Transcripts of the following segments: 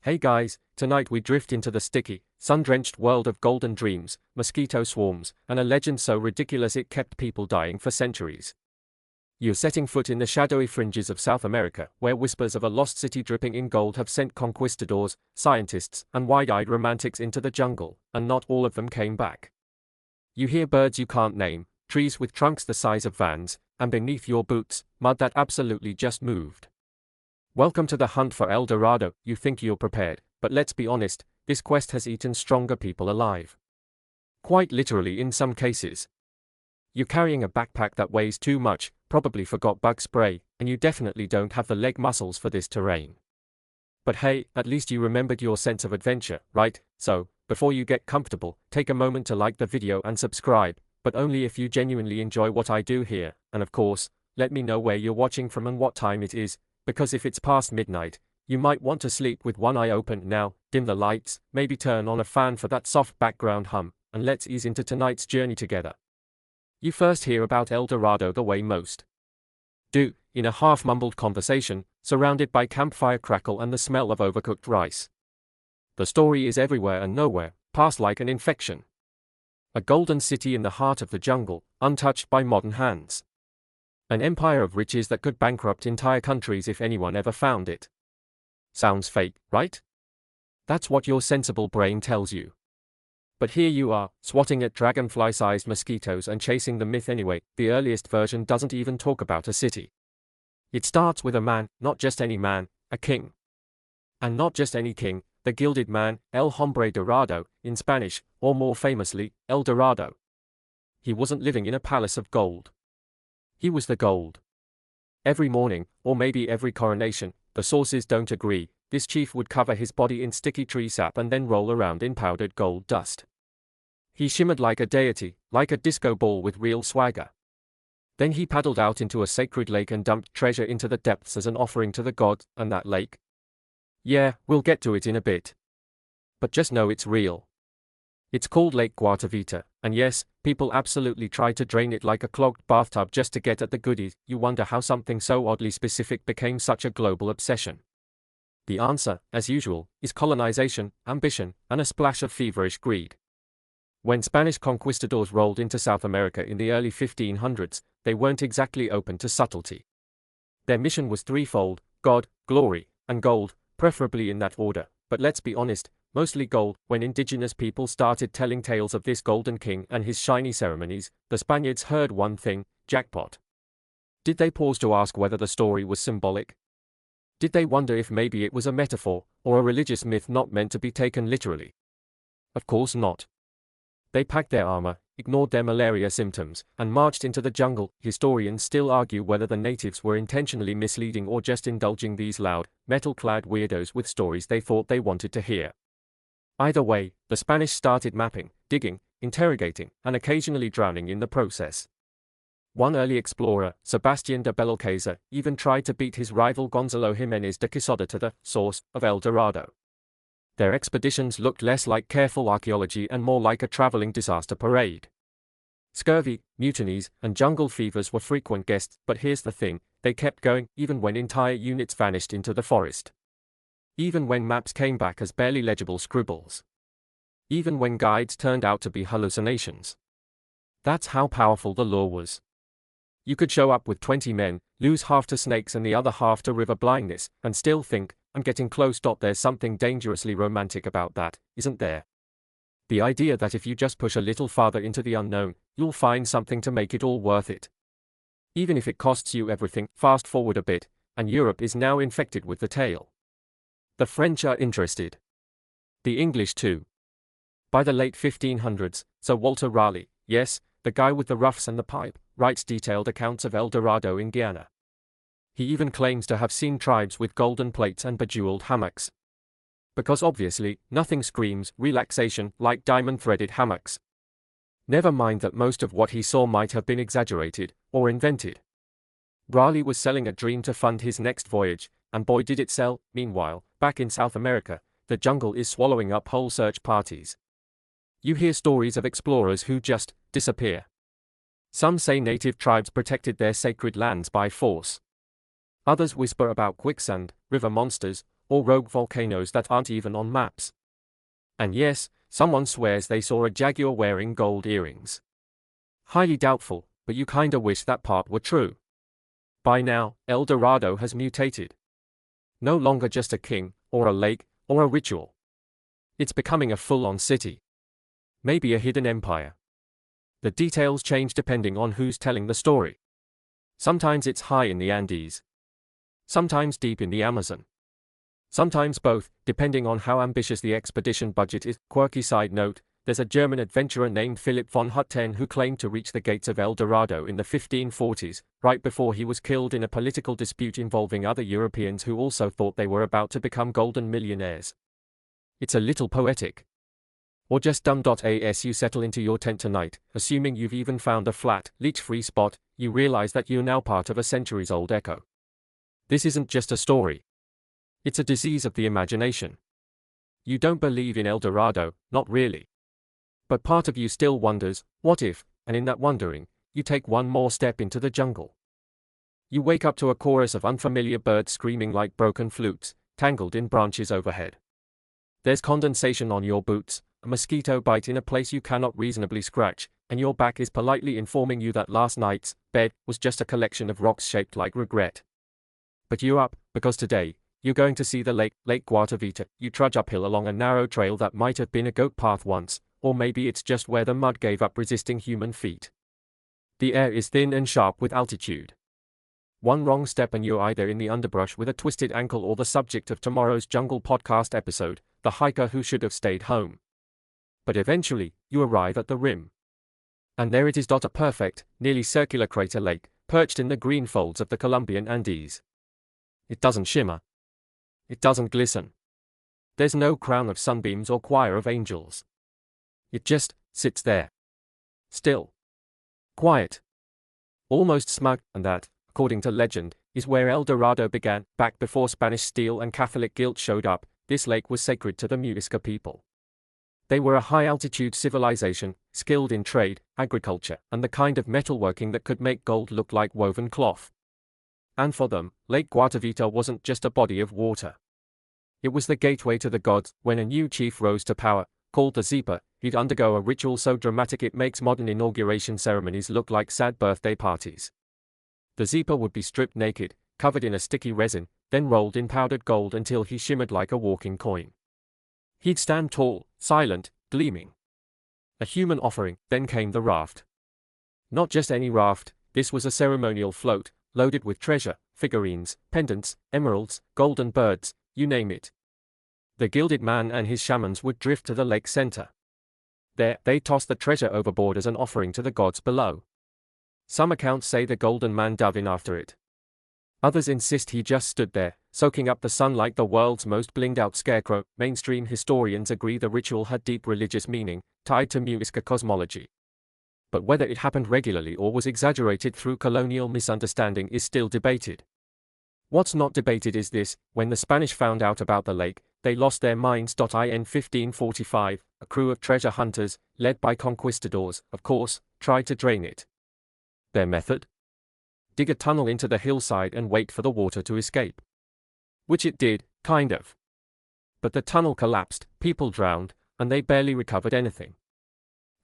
Hey guys, tonight we drift into the sticky, sun-drenched world of golden dreams, mosquito swarms, and a legend so ridiculous it kept people dying for centuries. You're setting foot in the shadowy fringes of South America, where whispers of a lost city dripping in gold have sent conquistadors, scientists, and wide-eyed romantics into the jungle, and not all of them came back. You hear birds you can't name, trees with trunks the size of vans, and beneath your boots, mud that absolutely just moved. Welcome to the hunt for El Dorado. You think you're prepared, but let's be honest, this quest has eaten stronger people alive. Quite literally in some cases. You're carrying a backpack that weighs too much, probably forgot bug spray, and you definitely don't have the leg muscles for this terrain. But hey, at least you remembered your sense of adventure, right? So, before you get comfortable, take a moment to like the video and subscribe, but only if you genuinely enjoy what I do here, and of course, let me know where you're watching from and what time it is, because if it's past midnight, you might want to sleep with one eye open now. Dim the lights, maybe turn on a fan for that soft background hum, and let's ease into tonight's journey together. You first hear about El Dorado the way most do, in a half-mumbled conversation, surrounded by campfire crackle and the smell of overcooked rice. The story is everywhere and nowhere, passed like an infection. A golden city in the heart of the jungle, untouched by modern hands. An empire of riches that could bankrupt entire countries if anyone ever found it. Sounds fake, right? That's what your sensible brain tells you. But here you are, swatting at dragonfly-sized mosquitoes and chasing the myth anyway. The earliest version doesn't even talk about a city. It starts with a man, not just any man, a king. And not just any king, the gilded man, El Hombre Dorado, in Spanish, or more famously, El Dorado. He wasn't living in a palace of gold. He was the gold. Every morning, or maybe every coronation, the sources don't agree, this chief would cover his body in sticky tree sap and then roll around in powdered gold dust. He shimmered like a deity, like a disco ball with real swagger. Then he paddled out into a sacred lake and dumped treasure into the depths as an offering to the gods, and that lake? Yeah, we'll get to it in a bit. But just know it's real. It's called Lake Guatavita, and yes, people absolutely try to drain it like a clogged bathtub just to get at the goodies. You wonder how something so oddly specific became such a global obsession. The answer, as usual, is colonization, ambition, and a splash of feverish greed. When Spanish conquistadors rolled into South America in the early 1500s, they weren't exactly open to subtlety. Their mission was threefold: God, glory, and gold, preferably in that order, but let's be honest, mostly gold. When indigenous people started telling tales of this golden king and his shiny ceremonies, the Spaniards heard one thing: jackpot. Did they pause to ask whether the story was symbolic? Did they wonder if maybe it was a metaphor, or a religious myth not meant to be taken literally? Of course not. They packed their armor, ignored their malaria symptoms, and marched into the jungle. Historians still argue whether the natives were intentionally misleading or just indulging these loud, metal-clad weirdos with stories they thought they wanted to hear. Either way, the Spanish started mapping, digging, interrogating, and occasionally drowning in the process. One early explorer, Sebastián de Belalcázar, even tried to beat his rival Gonzalo Jiménez de Quesada to the source of El Dorado. Their expeditions looked less like careful archaeology and more like a traveling disaster parade. Scurvy, mutinies, and jungle fevers were frequent guests, but here's the thing: they kept going, even when entire units vanished into the forest. Even when maps came back as barely legible scribbles. Even when guides turned out to be hallucinations. That's how powerful the law was. You could show up with 20 men, lose half to snakes and the other half to river blindness, and still think, I'm getting close. There's something dangerously romantic about that, isn't there? The idea that if you just push a little farther into the unknown, you'll find something to make it all worth it. Even if it costs you everything. Fast forward a bit, and Europe is now infected with the tale. The French are interested. The English too. By the late 1500s, Sir Walter Raleigh, yes, the guy with the ruffs and the pipe, writes detailed accounts of El Dorado in Guyana. He even claims to have seen tribes with golden plates and bejeweled hammocks. Because obviously, nothing screams relaxation like diamond-threaded hammocks. Never mind that most of what he saw might have been exaggerated, or invented. Raleigh was selling a dream to fund his next voyage, and boy did it sell. Meanwhile, back in South America, the jungle is swallowing up whole search parties. You hear stories of explorers who just disappear. Some say native tribes protected their sacred lands by force. Others whisper about quicksand, river monsters, or rogue volcanoes that aren't even on maps. And yes, someone swears they saw a jaguar wearing gold earrings. Highly doubtful, but you kinda wish that part were true. By now, El Dorado has mutated. No longer just a king, or a lake, or a ritual. It's becoming a full-on city. Maybe a hidden empire. The details change depending on who's telling the story. Sometimes it's high in the Andes. Sometimes deep in the Amazon. Sometimes both, depending on how ambitious the expedition budget is. Quirky side note, there's a German adventurer named Philipp von Hutten who claimed to reach the gates of El Dorado in the 1540s, right before he was killed in a political dispute involving other Europeans who also thought they were about to become golden millionaires. It's a little poetic. Or just dumb. As you settle into your tent tonight, assuming you've even found a flat, leech-free spot, you realize that you're now part of a centuries-old echo. This isn't just a story. It's a disease of the imagination. You don't believe in El Dorado, not really. But part of you still wonders, what if, and in that wondering, you take one more step into the jungle. You wake up to a chorus of unfamiliar birds screaming like broken flutes, tangled in branches overhead. There's condensation on your boots, a mosquito bite in a place you cannot reasonably scratch, and your back is politely informing you that last night's bed was just a collection of rocks shaped like regret. But you're up, because today, you're going to see the Lake Guatavita. You trudge uphill along a narrow trail that might have been a goat path once, or maybe it's just where the mud gave up resisting human feet. The air is thin and sharp with altitude. One wrong step and you're either in the underbrush with a twisted ankle or the subject of tomorrow's Jungle podcast episode, the hiker who should have stayed home. But eventually, you arrive at the rim. And there it is. A perfect, nearly circular crater lake, perched in the green folds of the Colombian Andes. It doesn't shimmer. It doesn't glisten. There's no crown of sunbeams or choir of angels. It just sits there. Still. Quiet. Almost smug, and that, according to legend, is where El Dorado began. Back before Spanish steel and Catholic guilt showed up, this lake was sacred to the Muisca people. They were a high-altitude civilization, skilled in trade, agriculture, and the kind of metalworking that could make gold look like woven cloth. And for them, Lake Guatavita wasn't just a body of water. It was the gateway to the gods. When a new chief rose to power, called the Zipa, he'd undergo a ritual so dramatic it makes modern inauguration ceremonies look like sad birthday parties. The Zipa would be stripped naked, covered in a sticky resin, then rolled in powdered gold until he shimmered like a walking coin. He'd stand tall, silent, gleaming. A human offering. Then came the raft. Not just any raft, this was a ceremonial float, loaded with treasure, figurines, pendants, emeralds, golden birds, you name it. The gilded man and his shamans would drift to the lake center. There, they tossed the treasure overboard as an offering to the gods below. Some accounts say the golden man dove in after it. Others insist he just stood there, soaking up the sun like the world's most blinged-out scarecrow. Mainstream historians agree the ritual had deep religious meaning, tied to Muisca cosmology. But whether it happened regularly or was exaggerated through colonial misunderstanding is still debated. What's not debated is this: when the Spanish found out about the lake, they lost their minds. In 1545, a crew of treasure hunters, led by conquistadors, of course, tried to drain it. Their method? Dig a tunnel into the hillside and wait for the water to escape. Which it did, kind of. But the tunnel collapsed, people drowned, and they barely recovered anything.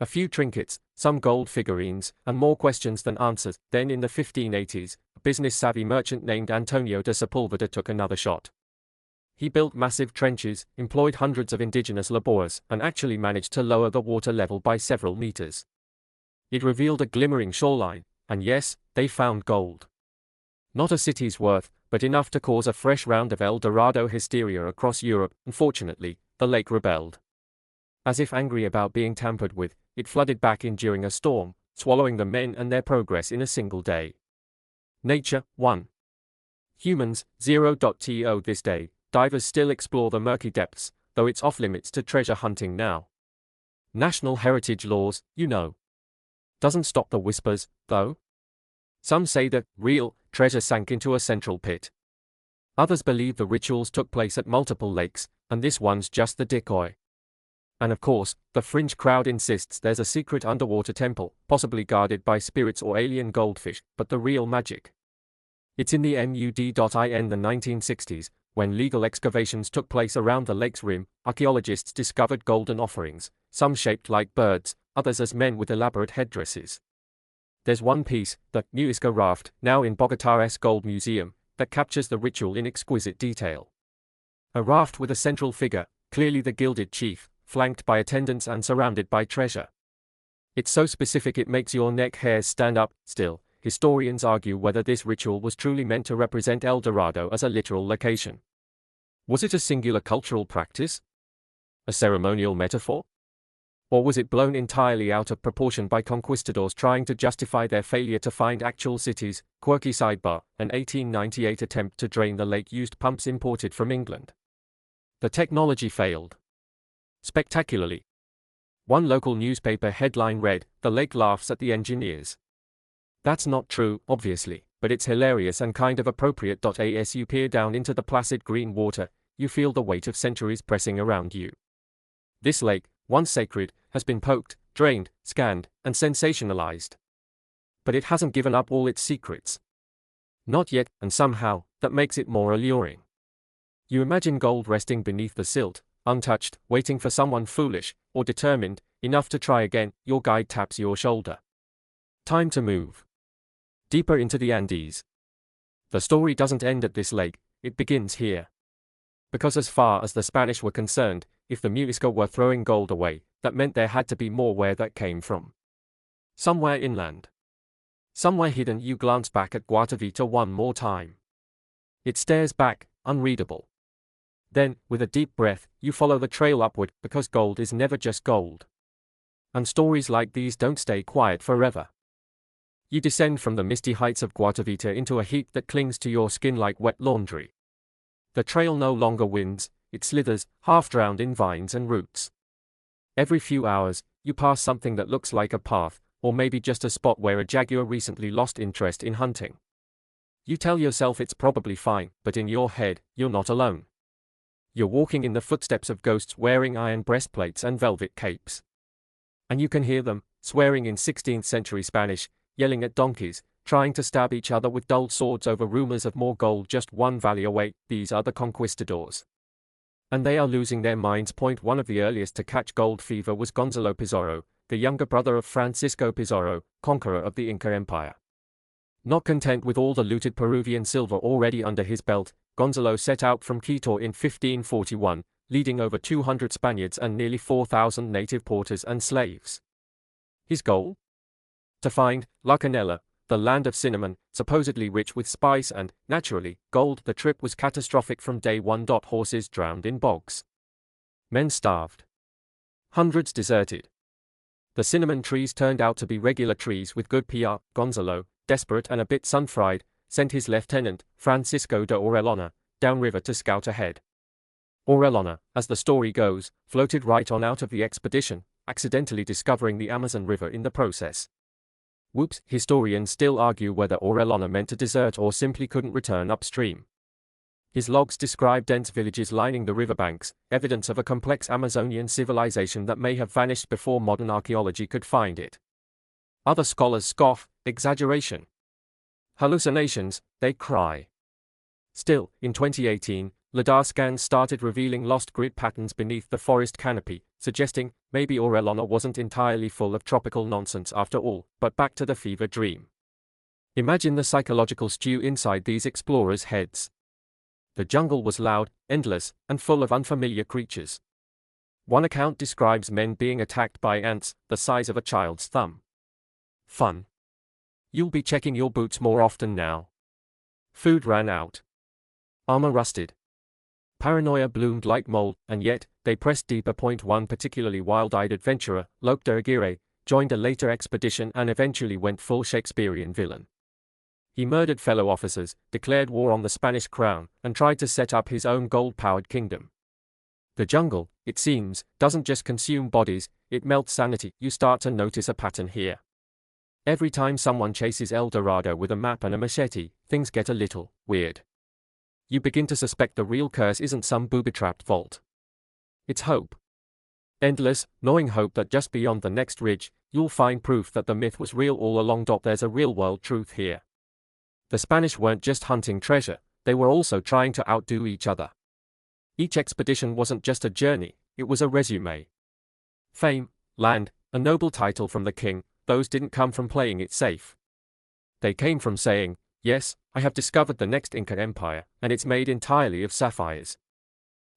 A few trinkets, some gold figurines, and more questions than answers. Then in the 1580s, a business-savvy merchant named Antonio de Sepulveda took another shot. He built massive trenches, employed hundreds of indigenous laborers, and actually managed to lower the water level by several meters. It revealed a glimmering shoreline, and yes, they found gold. Not a city's worth, but enough to cause a fresh round of El Dorado hysteria across Europe. Unfortunately, the lake rebelled. As if angry about being tampered with, it flooded back in during a storm, swallowing the men and their progress in a single day. Nature, 1. Humans, 0. To this day, divers still explore the murky depths, though it's off-limits to treasure hunting now. National heritage laws, you know. Doesn't stop the whispers, though. Some say that real treasure sank into a central pit. Others believe the rituals took place at multiple lakes, and this one's just the decoy. And of course, the fringe crowd insists there's a secret underwater temple, possibly guarded by spirits or alien goldfish, but the real magic. It's in the MUD. In the 1960s, When legal excavations took place around the lake's rim, archaeologists discovered golden offerings, some shaped like birds, others as men with elaborate headdresses. There's one piece, the Muisca raft, now in Bogotá's Gold Museum, that captures the ritual in exquisite detail. A raft with a central figure, clearly the gilded chief, flanked by attendants and surrounded by treasure. It's so specific it makes your neck hairs stand up. Still, historians argue whether this ritual was truly meant to represent El Dorado as a literal location. Was it a singular cultural practice? A ceremonial metaphor? Or was it blown entirely out of proportion by conquistadors trying to justify their failure to find actual cities? Quirky sidebar: an 1898 attempt to drain the lake used pumps imported from England. The technology failed spectacularly. One local newspaper headline read, "The lake laughs at the engineers." That's not true, obviously, but it's hilarious and kind of appropriate. As you peer down into the placid green water, you feel the weight of centuries pressing around you. This lake, once sacred, has been poked, drained, scanned, and sensationalized. But it hasn't given up all its secrets. Not yet, and somehow, that makes it more alluring. You imagine gold resting beneath the silt, untouched, waiting for someone foolish, or determined, enough to try again. Your guide taps your shoulder. Time to move. Deeper into the Andes. The story doesn't end at this lake, it begins here. Because as far as the Spanish were concerned, if the Muisca were throwing gold away, that meant there had to be more where that came from. Somewhere inland. Somewhere hidden. You glance back at Guatavita one more time. It stares back, unreadable. Then, with a deep breath, you follow the trail upward, because gold is never just gold. And stories like these don't stay quiet forever. You descend from the misty heights of Guatavita into a heat that clings to your skin like wet laundry. The trail no longer winds, it slithers, half-drowned in vines and roots. Every few hours, you pass something that looks like a path, or maybe just a spot where a jaguar recently lost interest in hunting. You tell yourself it's probably fine, but in your head, you're not alone. You're walking in the footsteps of ghosts wearing iron breastplates and velvet capes. And you can hear them, swearing in 16th century Spanish, yelling at donkeys, trying to stab each other with dull swords over rumors of more gold just one valley away. These are the conquistadors. And they are losing their minds. One of the earliest to catch gold fever was Gonzalo Pizarro, the younger brother of Francisco Pizarro, conqueror of the Inca Empire. Not content with all the looted Peruvian silver already under his belt, Gonzalo set out from Quito in 1541, leading over 200 Spaniards and nearly 4,000 native porters and slaves. His goal? To find La Canela, the land of cinnamon, supposedly rich with spice and, naturally, gold. The trip was catastrophic from day one. Horses drowned in bogs. Men starved. Hundreds deserted. The cinnamon trees turned out to be regular trees with good PR. Gonzalo, desperate and a bit sun-fried, sent his lieutenant, Francisco de Orellana, downriver to scout ahead. Orellana, as the story goes, floated right on out of the expedition, accidentally discovering the Amazon River in the process. Whoops, historians still argue whether Orellana meant to desert or simply couldn't return upstream. His logs describe dense villages lining the riverbanks, evidence of a complex Amazonian civilization that may have vanished before modern archaeology could find it. Other scholars scoff, exaggeration. Hallucinations, they cry. Still, in 2018, LiDAR scans started revealing lost grid patterns beneath the forest canopy, suggesting maybe Orellana wasn't entirely full of tropical nonsense after all. But back to the fever dream. Imagine the psychological stew inside these explorers' heads. The jungle was loud, endless, and full of unfamiliar creatures. One account describes men being attacked by ants the size of a child's thumb. Fun. You'll be checking your boots more often now. Food ran out. Armor rusted. Paranoia bloomed like mold, and yet, they pressed deeper. One particularly wild-eyed adventurer, Lope de Aguirre, joined a later expedition and eventually went full Shakespearean villain. He murdered fellow officers, declared war on the Spanish crown, and tried to set up his own gold-powered kingdom. The jungle, it seems, doesn't just consume bodies, it melts sanity. You start to notice a pattern here. Every time someone chases El Dorado with a map and a machete, things get a little weird. You begin to suspect the real curse isn't some booby-trapped vault. It's hope. Endless, gnawing hope that just beyond the next ridge, you'll find proof that the myth was real all along. There's a real-world truth here. The Spanish weren't just hunting treasure, they were also trying to outdo each other. Each expedition wasn't just a journey, it was a resume. Fame, land, a noble title from the king, those didn't come from playing it safe. They came from saying, yes, I have discovered the next Inca empire, and it's made entirely of sapphires.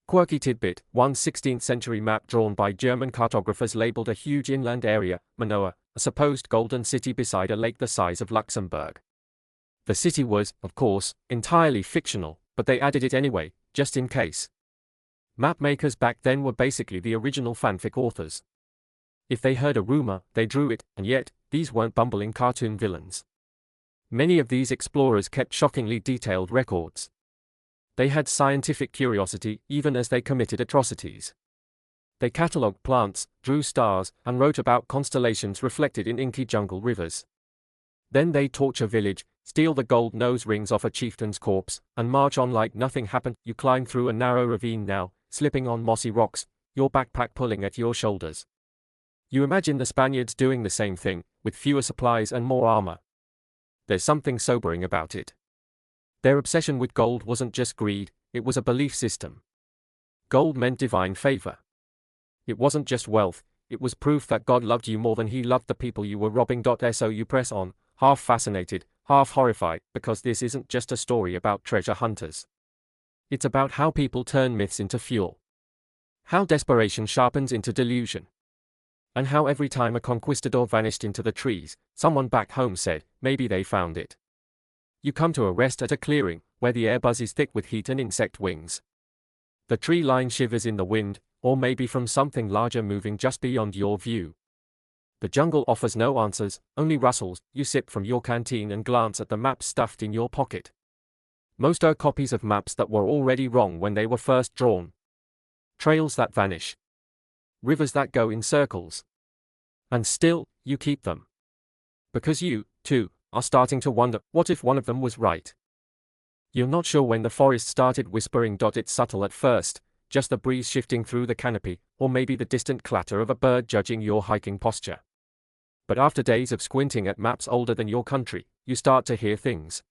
Quirky tidbit, one 16th century map drawn by German cartographers labeled a huge inland area, Manoa, a supposed golden city beside a lake the size of Luxembourg. The city was, of course, entirely fictional, but they added it anyway, just in case. Map makers back then were basically the original fanfic authors. If they heard a rumor, they drew it, and yet, these weren't bumbling cartoon villains. Many of these explorers kept shockingly detailed records. They had scientific curiosity even as they committed atrocities. They catalogued plants, drew stars, and wrote about constellations reflected in inky jungle rivers. Then they torch a village, steal the gold nose rings off a chieftain's corpse, and march on like nothing happened. You climb through a narrow ravine now, slipping on mossy rocks, your backpack pulling at your shoulders. You imagine the Spaniards doing the same thing, with fewer supplies and more armor. There's something sobering about it. Their obsession with gold wasn't just greed, it was a belief system. Gold meant divine favor. It wasn't just wealth, it was proof that God loved you more than he loved the people you were robbing. So you press on, half fascinated, half horrified, because this isn't just a story about treasure hunters. It's about how people turn myths into fuel. How desperation sharpens into delusion. And how every time a conquistador vanished into the trees, someone back home said, maybe they found it. You come to a rest at a clearing, where the air buzzes thick with heat and insect wings. The tree line shivers in the wind, or maybe from something larger moving just beyond your view. The jungle offers no answers, only rustles. You sip from your canteen and glance at the maps stuffed in your pocket. Most are copies of maps that were already wrong when they were first drawn. Trails that vanish. Rivers that go in circles. And still, you keep them. Because you, too, are starting to wonder, what if one of them was right? You're not sure when the forest started whispering. It's subtle at first, just the breeze shifting through the canopy, or maybe the distant clatter of a bird judging your hiking posture. But after days of squinting at maps older than your country, you start to hear things.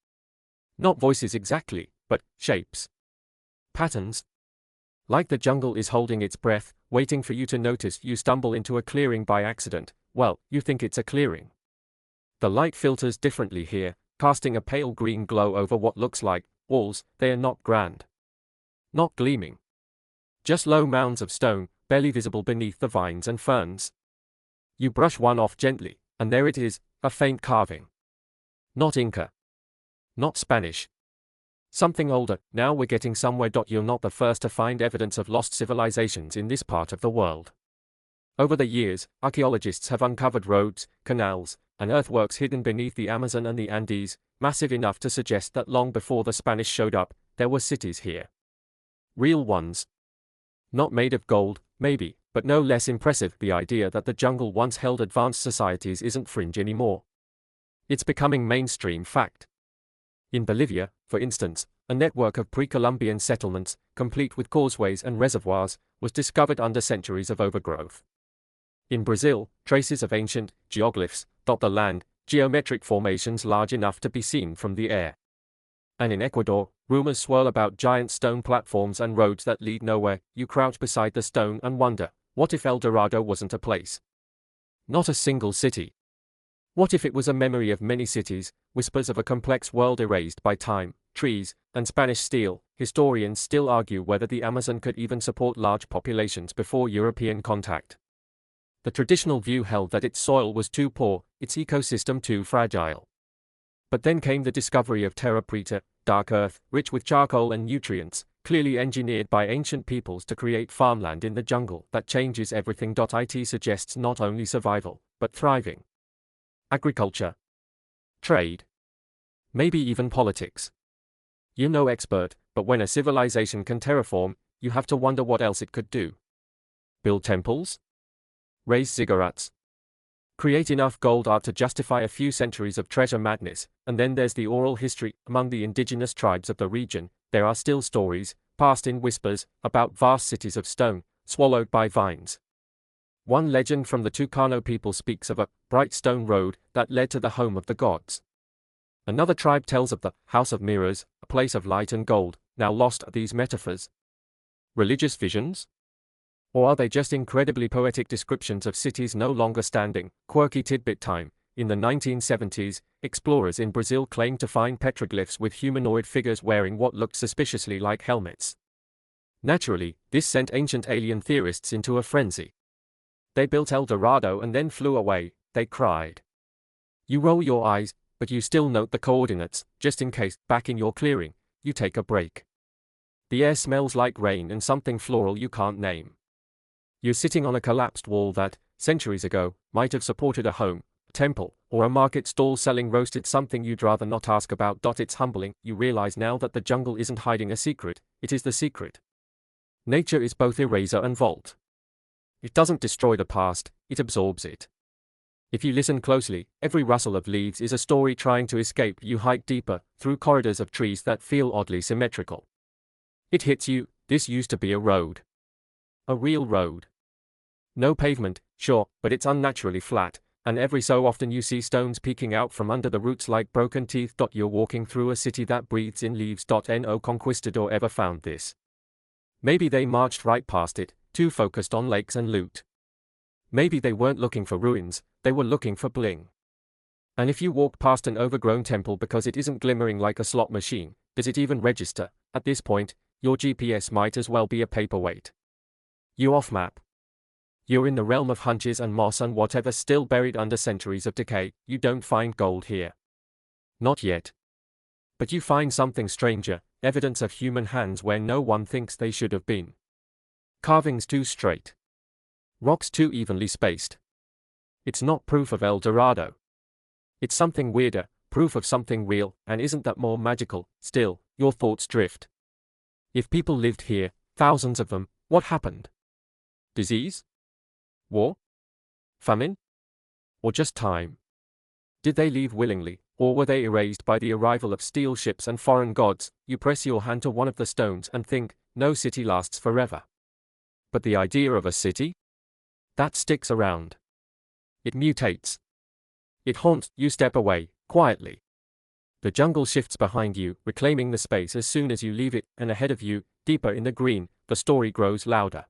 Not voices exactly, but shapes. Patterns. Like the jungle is holding its breath, waiting for you to notice. You stumble into a clearing by accident. Well, you think it's a clearing. The light filters differently here, casting a pale green glow over what looks like walls. They are not grand. Not gleaming. Just low mounds of stone, barely visible beneath the vines and ferns. You brush one off gently, and there it is, a faint carving. Not Inca. Not Spanish. Something older. Now we're getting somewhere. You're not the first to find evidence of lost civilizations in this part of the world. Over the years, archaeologists have uncovered roads, canals, and earthworks hidden beneath the Amazon and the Andes, massive enough to suggest that long before the Spanish showed up, there were cities here. Real ones. Not made of gold, maybe, but no less impressive. The idea that the jungle once held advanced societies isn't fringe anymore. It's becoming mainstream fact. In Bolivia, for instance, a network of pre-Columbian settlements, complete with causeways and reservoirs, was discovered under centuries of overgrowth. In Brazil, traces of ancient geoglyphs dot the land, geometric formations large enough to be seen from the air. And in Ecuador, rumors swirl about giant stone platforms and roads that lead nowhere. You crouch beside the stone and wonder, what if El Dorado wasn't a place? Not a single city. What if it was a memory of many cities, whispers of a complex world erased by time, trees, and Spanish steel? Historians still argue whether the Amazon could even support large populations before European contact. The traditional view held that its soil was too poor, its ecosystem too fragile. But then came the discovery of terra preta, dark earth, rich with charcoal and nutrients, clearly engineered by ancient peoples to create farmland in the jungle that changes everything. It suggests not only survival, but thriving. Agriculture. Trade. Maybe even politics. You're no expert, but when a civilization can terraform, you have to wonder what else it could do. Build temples? Raise ziggurats? Create enough gold art to justify a few centuries of treasure madness. And then there's the oral history. Among the indigenous tribes of the region, there are still stories, passed in whispers, about vast cities of stone, swallowed by vines. One legend from the Tucano people speaks of a bright stone road that led to the home of the gods. Another tribe tells of the House of Mirrors, a place of light and gold, now lost are these metaphors? Religious visions? Or are they just incredibly poetic descriptions of cities no longer standing? Quirky tidbit time. In the 1970s, explorers in Brazil claimed to find petroglyphs with humanoid figures wearing what looked suspiciously like helmets. Naturally, this sent ancient alien theorists into a frenzy. They built El Dorado and then flew away, they cried. You roll your eyes, but you still note the coordinates, just in case. Back in your clearing, you take a break. The air smells like rain and something floral you can't name. You're sitting on a collapsed wall that, centuries ago, might have supported a home, a temple, or a market stall selling roasted something you'd rather not ask about. It's humbling. You realize now that the jungle isn't hiding a secret, it is the secret. Nature is both eraser and vault. It doesn't destroy the past, it absorbs it. If you listen closely, every rustle of leaves is a story trying to escape. You hike deeper, through corridors of trees that feel oddly symmetrical. It hits you, this used to be a road. A real road. No pavement, sure, but it's unnaturally flat, and every so often you see stones peeking out from under the roots like broken teeth. You're walking through a city that breathes in leaves. No conquistador ever found this. Maybe they marched right past it, too focused on lakes and loot. Maybe they weren't looking for ruins, they were looking for bling. And if you walk past an overgrown temple because it isn't glimmering like a slot machine, does it even register? At this point, your GPS might as well be a paperweight. You off map. You're in the realm of hunches and moss and whatever still buried under centuries of decay. You don't find gold here. Not yet. But you find something stranger, evidence of human hands where no one thinks they should have been. Carvings too straight. Rocks too evenly spaced. It's not proof of El Dorado. It's something weirder, proof of something real, and isn't that more magical? Still, your thoughts drift. If people lived here, thousands of them, what happened? Disease? War? Famine? Or just time? Did they leave willingly, or were they erased by the arrival of steel ships and foreign gods? You press your hand to one of the stones and think, no city lasts forever. But the idea of a city? That sticks around. It mutates. It haunts. You step away, quietly. The jungle shifts behind you, reclaiming the space as soon as you leave it, and ahead of you, deeper in the green, the story grows louder.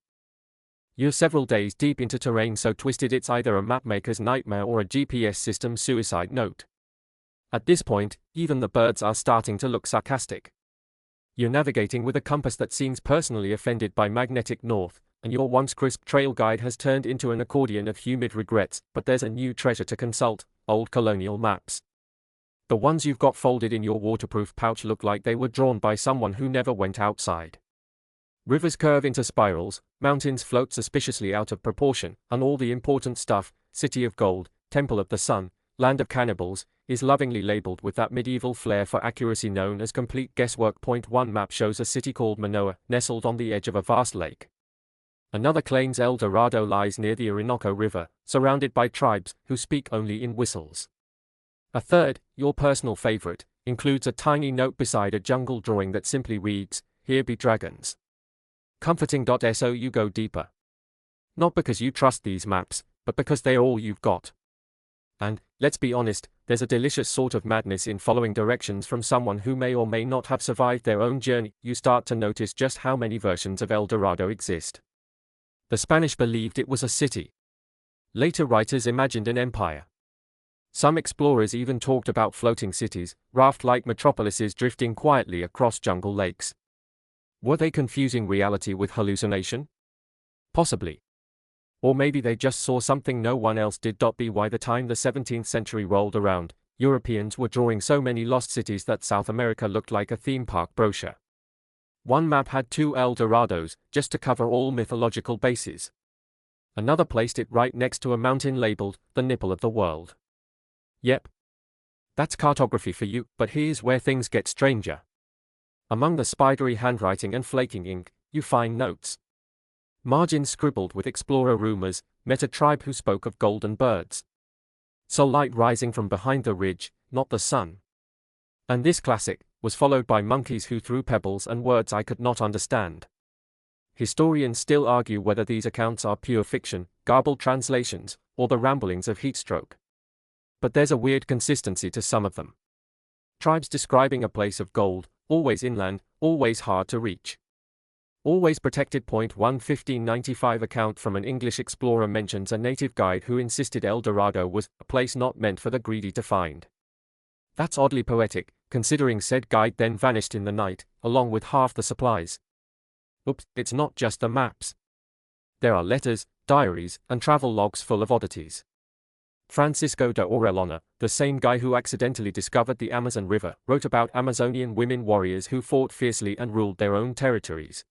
You're several days deep into terrain so twisted it's either a mapmaker's nightmare or a GPS system's suicide note. At this point, even the birds are starting to look sarcastic. You're navigating with a compass that seems personally offended by magnetic north, and your once crisp trail guide has turned into an accordion of humid regrets. But there's a new treasure to consult: old colonial maps. The ones you've got folded in your waterproof pouch look like they were drawn by someone who never went outside. Rivers curve into spirals, mountains float suspiciously out of proportion, and all the important stuff, City of Gold, Temple of the Sun, Land of Cannibals, is lovingly labeled with that medieval flair for accuracy known as complete guesswork. Point 1 map shows a city called Manoa, nestled on the edge of a vast lake. Another claims El Dorado lies near the Orinoco River, surrounded by tribes who speak only in whistles. A third, your personal favorite, includes a tiny note beside a jungle drawing that simply reads, "Here be dragons." Comforting. So you go deeper. Not because you trust these maps, but because they're all you've got. And, let's be honest, there's a delicious sort of madness in following directions from someone who may or may not have survived their own journey. You start to notice just how many versions of El Dorado exist. The Spanish believed it was a city. Later writers imagined an empire. Some explorers even talked about floating cities, raft-like metropolises drifting quietly across jungle lakes. Were they confusing reality with hallucination? Possibly. Or maybe they just saw something no one else did. By the time the 17th century rolled around, Europeans were drawing so many lost cities that South America looked like a theme park brochure. One map had 2 El Dorados, just to cover all mythological bases. Another placed it right next to a mountain labeled, the nipple of the world. Yep. That's cartography for you, but here's where things get stranger. Among the spidery handwriting and flaking ink, you find notes. Margins scribbled with explorer rumors, met a tribe who spoke of golden birds. Saw light rising from behind the ridge, not the sun. And this classic was followed by monkeys who threw pebbles and words I could not understand. Historians still argue whether these accounts are pure fiction, garbled translations, or the ramblings of heatstroke. But there's a weird consistency to some of them. Tribes describing a place of gold, always inland, always hard to reach. Always protected. 1595 account from an English explorer mentions a native guide who insisted El Dorado was a place not meant for the greedy to find. That's oddly poetic, considering said guide then vanished in the night, along with half the supplies. Oops, it's not just the maps. There are letters, diaries, and travel logs full of oddities. Francisco de Orellana, the same guy who accidentally discovered the Amazon River, wrote about Amazonian women warriors who fought fiercely and ruled their own territories.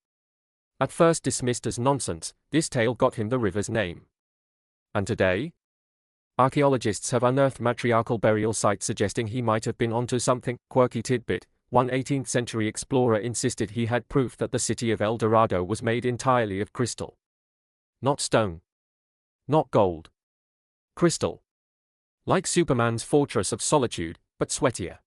At first dismissed as nonsense, this tale got him the river's name. And today? Archaeologists have unearthed matriarchal burial sites suggesting he might have been onto something. Quirky tidbit: one 18th century explorer insisted he had proof that the city of El Dorado was made entirely of crystal. Not stone. Not gold. Crystal. Like Superman's Fortress of Solitude, but sweatier.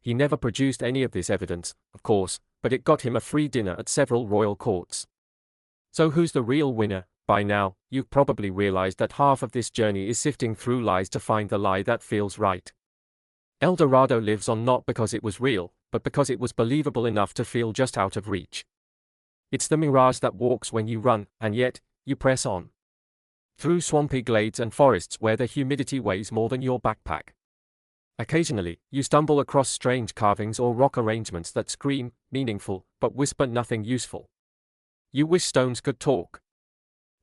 He never produced any of this evidence, of course, but it got him a free dinner at several royal courts. So who's the real winner? By now, you've probably realized that half of this journey is sifting through lies to find the lie that feels right. El Dorado lives on not because it was real, but because it was believable enough to feel just out of reach. It's the mirage that walks when you run, and yet, you press on. Through swampy glades and forests where the humidity weighs more than your backpack. Occasionally, you stumble across strange carvings or rock arrangements that scream, meaningful, but whisper nothing useful. You wish stones could talk.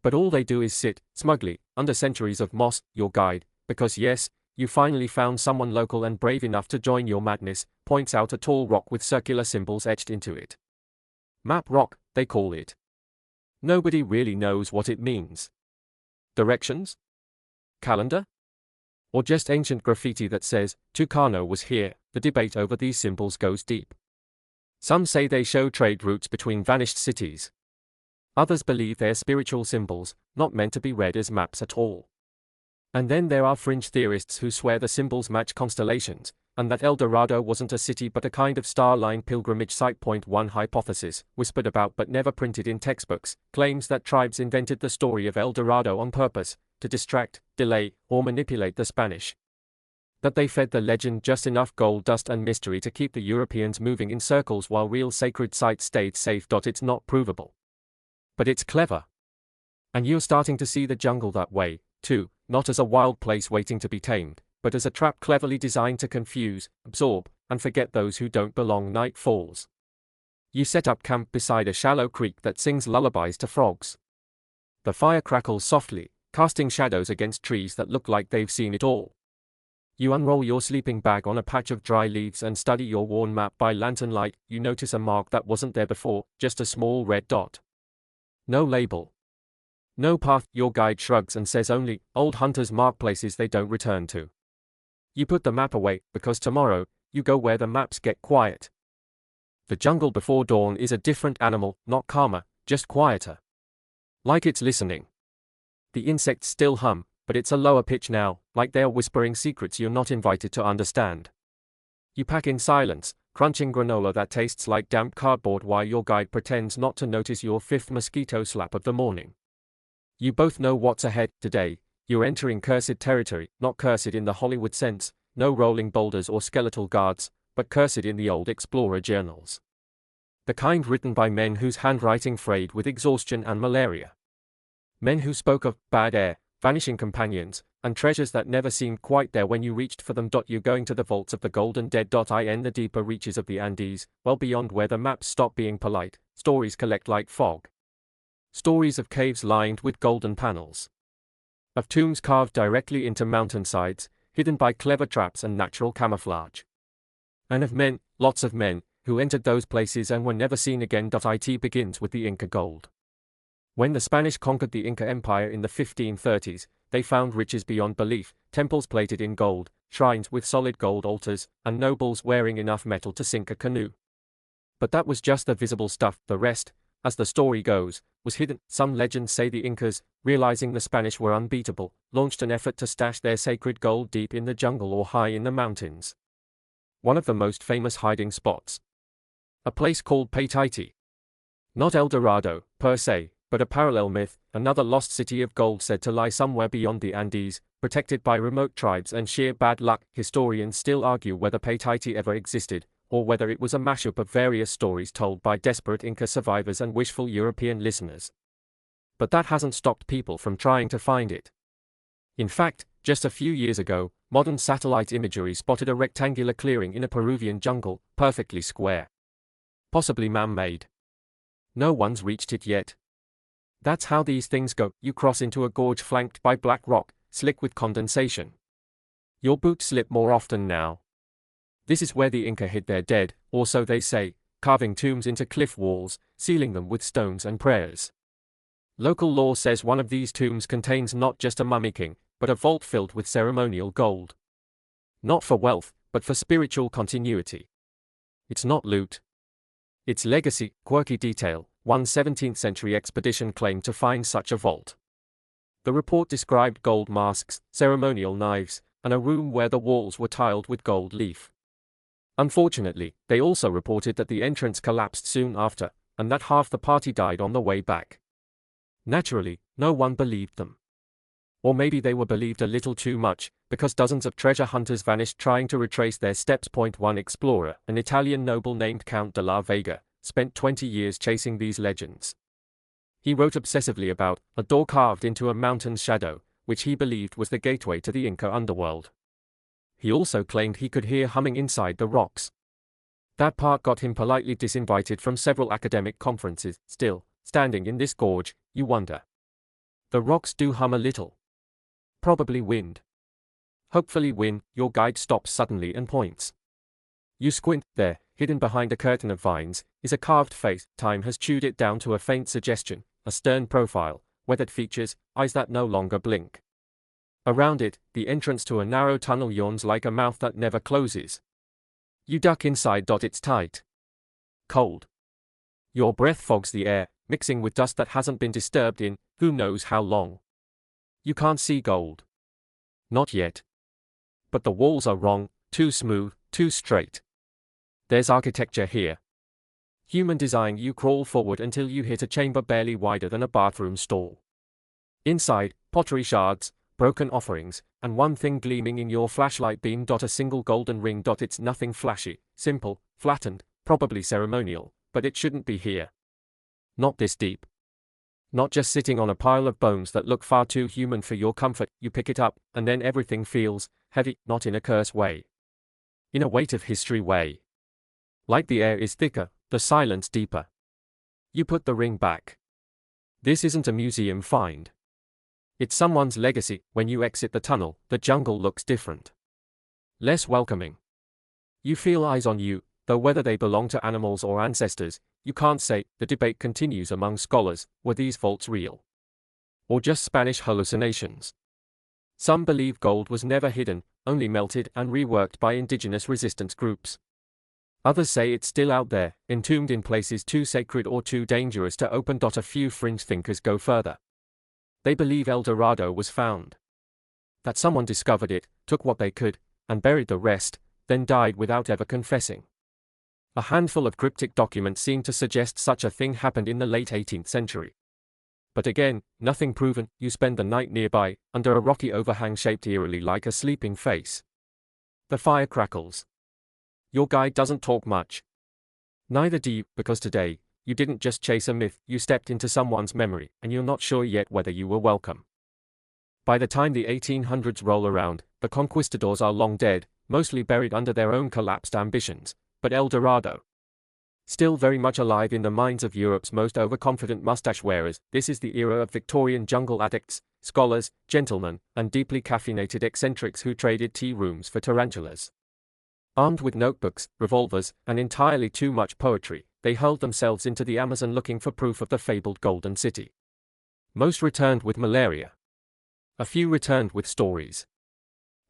But all they do is sit, smugly, under centuries of moss, your guide, because yes, you finally found someone local and brave enough to join your madness, points out a tall rock with circular symbols etched into it. Map rock, they call it. Nobody really knows what it means. Directions? Calendar? Or just ancient graffiti that says, Tucano was here. The debate over these symbols goes deep. Some say they show trade routes between vanished cities. Others believe they're spiritual symbols, not meant to be read as maps at all. And then there are fringe theorists who swear the symbols match constellations, and that El Dorado wasn't a city but a kind of star-lined pilgrimage site. One hypothesis, whispered about but never printed in textbooks, claims that tribes invented the story of El Dorado on purpose, to distract, delay, or manipulate the Spanish. That they fed the legend just enough gold dust and mystery to keep the Europeans moving in circles while real sacred sites stayed safe. It's not provable. But it's clever. And you're starting to see the jungle that way, too, not as a wild place waiting to be tamed, but as a trap cleverly designed to confuse, absorb, and forget those who don't belong. Night falls. You set up camp beside a shallow creek that sings lullabies to frogs. The fire crackles softly, casting shadows against trees that look like they've seen it all. You unroll your sleeping bag on a patch of dry leaves and study your worn map by lantern light. You notice a mark that wasn't there before, just a small red dot. No label. No path. Your guide shrugs and says only, old hunters mark places they don't return to. You put the map away, because tomorrow, you go where the maps get quiet. The jungle before dawn is a different animal, not calmer, just quieter. Like it's listening. The insects still hum, but it's a lower pitch now, like they're whispering secrets you're not invited to understand. You pack in silence, crunching granola that tastes like damp cardboard while your guide pretends not to notice your fifth mosquito slap of the morning. You both know what's ahead. Today, you're entering cursed territory, not cursed in the Hollywood sense, no rolling boulders or skeletal guards, but cursed in the old explorer journals. The kind written by men whose handwriting frayed with exhaustion and malaria. Men who spoke of bad air, vanishing companions, and treasures that never seemed quite there when you reached for them. You're going to the vaults of the golden dead. In the deeper reaches of the Andes, well beyond where the maps stop being polite, stories collect like fog. Stories of caves lined with golden panels. Of tombs carved directly into mountainsides, hidden by clever traps and natural camouflage. And of men, lots of men, who entered those places and were never seen again. It begins with the Inca gold. When the Spanish conquered the Inca Empire in the 1530s, they found riches beyond belief, temples plated in gold, shrines with solid gold altars, and nobles wearing enough metal to sink a canoe. But that was just the visible stuff. The rest, as the story goes, was hidden. Some legends say the Incas, realizing the Spanish were unbeatable, launched an effort to stash their sacred gold deep in the jungle or high in the mountains. One of the most famous hiding spots. A place called Paititi. Not El Dorado, per se, but a parallel myth, another lost city of gold said to lie somewhere beyond the Andes, protected by remote tribes and sheer bad luck. Historians still argue whether Paititi ever existed, or whether it was a mashup of various stories told by desperate Inca survivors and wishful European listeners. But that hasn't stopped people from trying to find it. In fact, just a few years ago, modern satellite imagery spotted a rectangular clearing in a Peruvian jungle, perfectly square. Possibly man-made. No one's reached it yet. That's how these things go. You cross into a gorge flanked by black rock, slick with condensation. Your boots slip more often now. This is where the Inca hid their dead, or so they say, carving tombs into cliff walls, sealing them with stones and prayers. Local law says one of these tombs contains not just a mummy king, but a vault filled with ceremonial gold. Not for wealth, but for spiritual continuity. It's not loot. It's legacy. Quirky detail. One 17th century expedition claimed to find such a vault. The report described gold masks, ceremonial knives, and a room where the walls were tiled with gold leaf. Unfortunately, they also reported that the entrance collapsed soon after, and that half the party died on the way back. Naturally, no one believed them. Or maybe they were believed a little too much, because dozens of treasure hunters vanished trying to retrace their steps. One explorer, an Italian noble named Count de la Vega, spent 20 years chasing these legends. He wrote obsessively about a door carved into a mountain's shadow, which he believed was the gateway to the Inca underworld. He also claimed he could hear humming inside the rocks. That part got him politely disinvited from several academic conferences. Still, standing in this gorge, you wonder. The rocks do hum a little. Probably wind. Hopefully wind. Your guide stops suddenly and points. You squint. There, hidden behind a curtain of vines, is a carved face. Time has chewed it down to a faint suggestion, a stern profile, weathered features, eyes that no longer blink. Around it, the entrance to a narrow tunnel yawns like a mouth that never closes. You duck inside. It's tight. Cold. Your breath fogs the air, mixing with dust that hasn't been disturbed in who knows how long. You can't see gold. Not yet. But the walls are wrong, too smooth, too straight. There's architecture here. Human design. You crawl forward until you hit a chamber barely wider than a bathroom stall. Inside, pottery shards, broken offerings, and one thing gleaming in your flashlight beam. A single golden ring. It's nothing flashy, simple, flattened, probably ceremonial, but it shouldn't be here. Not this deep. Not just sitting on a pile of bones that look far too human for your comfort. You pick it up, and then everything feels heavy, not in a curse way. In a weight of history way. Like the air is thicker, the silence deeper. You put the ring back. This isn't a museum find. It's someone's legacy. When you exit the tunnel, the jungle looks different. Less welcoming. You feel eyes on you, though whether they belong to animals or ancestors, you can't say. The debate continues among scholars. Were these vaults real? Or just Spanish hallucinations? Some believe gold was never hidden, only melted and reworked by indigenous resistance groups. Others say it's still out there, entombed in places too sacred or too dangerous to open. A few fringe thinkers go further. They believe El Dorado was found. That someone discovered it, took what they could, and buried the rest, then died without ever confessing. A handful of cryptic documents seem to suggest such a thing happened in the late 18th century. But again, nothing proven. You spend the night nearby, under a rocky overhang shaped eerily like a sleeping face. The fire crackles. Your guide doesn't talk much. Neither do you, because today, you didn't just chase a myth, you stepped into someone's memory, and you're not sure yet whether you were welcome. By the time the 1800s roll around, the conquistadors are long dead, mostly buried under their own collapsed ambitions, but El Dorado, still very much alive in the minds of Europe's most overconfident mustache wearers. This is the era of Victorian jungle addicts, scholars, gentlemen, and deeply caffeinated eccentrics who traded tea rooms for tarantulas. Armed with notebooks, revolvers, and entirely too much poetry, they hurled themselves into the Amazon looking for proof of the fabled Golden City. Most returned with malaria. A few returned with stories.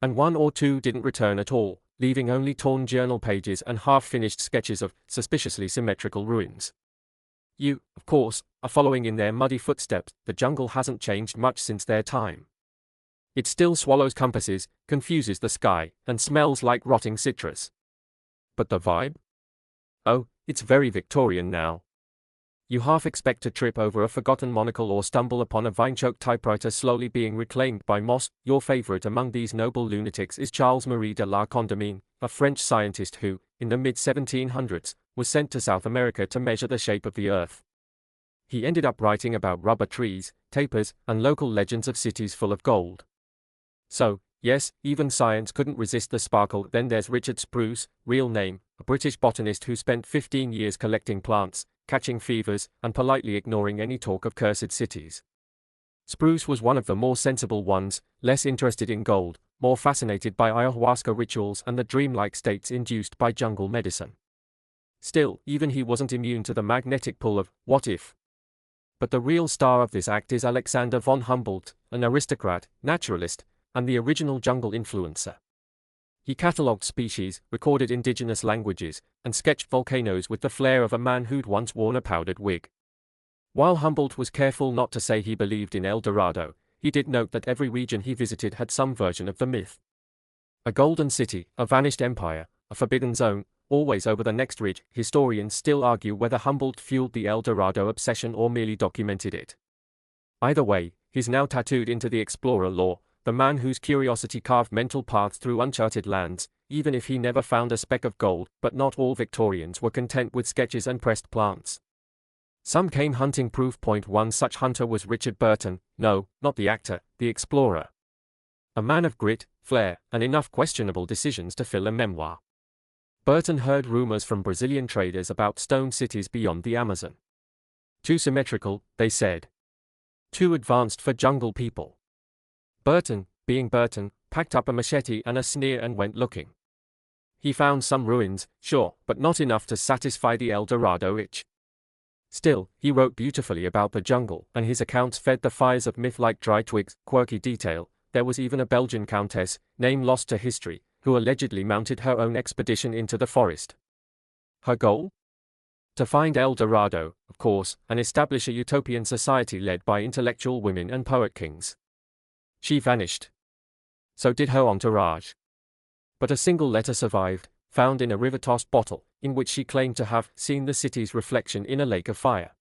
And one or two didn't return at all, leaving only torn journal pages and half-finished sketches of suspiciously symmetrical ruins. You, of course, are following in their muddy footsteps. The jungle hasn't changed much since their time. It still swallows compasses, confuses the sky, and smells like rotting citrus. But the vibe? Oh, it's very Victorian now. You half expect to trip over a forgotten monocle or stumble upon a vine-choked typewriter slowly being reclaimed by moss. Your favorite among these noble lunatics is Charles-Marie de la Condamine, a French scientist who, in the mid-1700s, was sent to South America to measure the shape of the earth. He ended up writing about rubber trees, tapers, and local legends of cities full of gold. So, yes, even science couldn't resist the sparkle. Then there's Richard Spruce, real name, a British botanist who spent 15 years collecting plants, catching fevers, and politely ignoring any talk of cursed cities. Spruce was one of the more sensible ones, less interested in gold, more fascinated by ayahuasca rituals and the dreamlike states induced by jungle medicine. Still, even he wasn't immune to the magnetic pull of what if. But the real star of this act is Alexander von Humboldt, an aristocrat, naturalist, and the original jungle influencer. He catalogued species, recorded indigenous languages, and sketched volcanoes with the flair of a man who'd once worn a powdered wig. While Humboldt was careful not to say he believed in El Dorado, he did note that every region he visited had some version of the myth. A golden city, a vanished empire, a forbidden zone, always over the next ridge. Historians still argue whether Humboldt fueled the El Dorado obsession or merely documented it. Either way, he's now tattooed into the explorer lore, the man whose curiosity carved mental paths through uncharted lands, even if he never found a speck of gold. But not all Victorians were content with sketches and pressed plants. Some came hunting proof. One such hunter was Richard Burton, no, not the actor, the explorer. A man of grit, flair, and enough questionable decisions to fill a memoir. Burton heard rumors from Brazilian traders about stone cities beyond the Amazon. Too symmetrical, they said. Too advanced for jungle people. Burton, being Burton, packed up a machete and a sneer and went looking. He found some ruins, sure, but not enough to satisfy the El Dorado itch. Still, he wrote beautifully about the jungle, and his accounts fed the fires of myth like dry twigs, quirky detail. There was even a Belgian countess, name lost to history, who allegedly mounted her own expedition into the forest. Her goal? To find El Dorado, of course, and establish a utopian society led by intellectual women and poet kings. She vanished. So did her entourage. But a single letter survived, found in a river-tossed bottle, in which she claimed to have seen the city's reflection in a lake of fire.